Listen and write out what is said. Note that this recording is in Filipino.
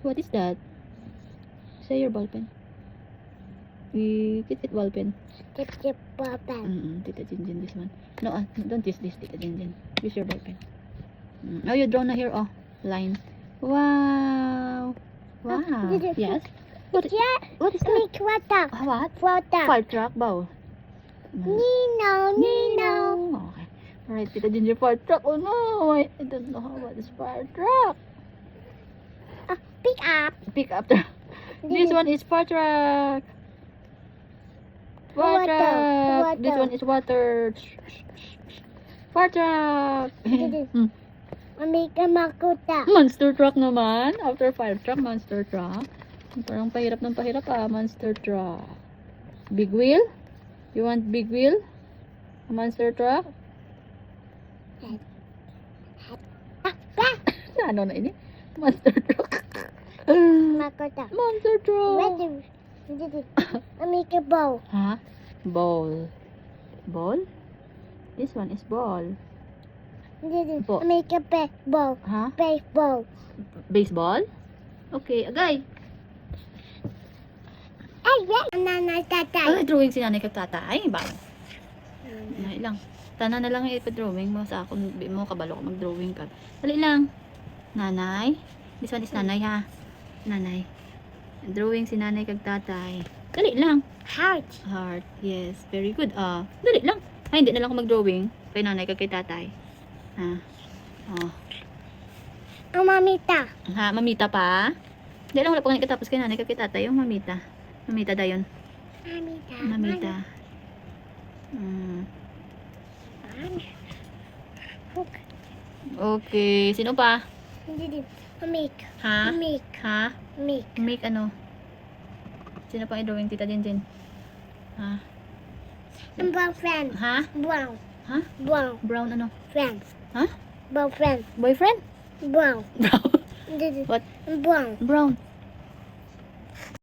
What is that? Say your ball pen. Is it ball pen? Tip ball pen. Tita Jinjin, this one. No, don't use this, Tita Jinjin. Use your ball pen. Oh, you draw na here, oh. Line. Wow. Wow. Yes. What is that? Make water. What? Water. Fire truck bow. Nino. Okay. Alright, Tita Ginger, fire truck. Oh no, I don't know what is fire truck. Pick up. Pick up the. This one is fire truck. Fire truck. This one is water. Fire truck. Make a makuta. Monster truck naman. After fire truck, monster truck. Parang pahirap ng pahirap monster truck. Big wheel? You want big wheel? A monster truck? Ano na ini? Monster truck. Makuta. Monster truck. Make a bow. Ha? Ball. Ball? This one is ball. Ball. Make a baseball. Ha? Baseball. Baseball? Okay, agay. Ay, nanay tatay. Ay, drawing si nanay kag tatay. Ba? Dali lang. Tanan na lang ipa-drawing mo sa akong mo kabalo ko mag-drawing ka. Dali lang. Nanay. This one is nanay ha. Nanay. Drawing si nanay kag tatay. Dali lang. Heart. Heart. Yes, very good. Dali lang. Ay, hindi na lang ako mag-drawing kay nanay kag kay tatay. Ha. Ang mamita. Ha, mamita pa? Dali lang wala pa nga katapos kay nanay kag kay tatay yung mamita. Mamita dayon. Mamita. Mamita. Okay, sino pa? Make. Ha? Make. Ha? Make. Make ano? Sino pang i-drawing Tita Jinjin? Ha? Ang brown friend. Ha? Brown. Ha? Brown. Brown ano? Friend. Ha? Brown friend. Boyfriend? Brown. Brown. What? What? Brown. Brown.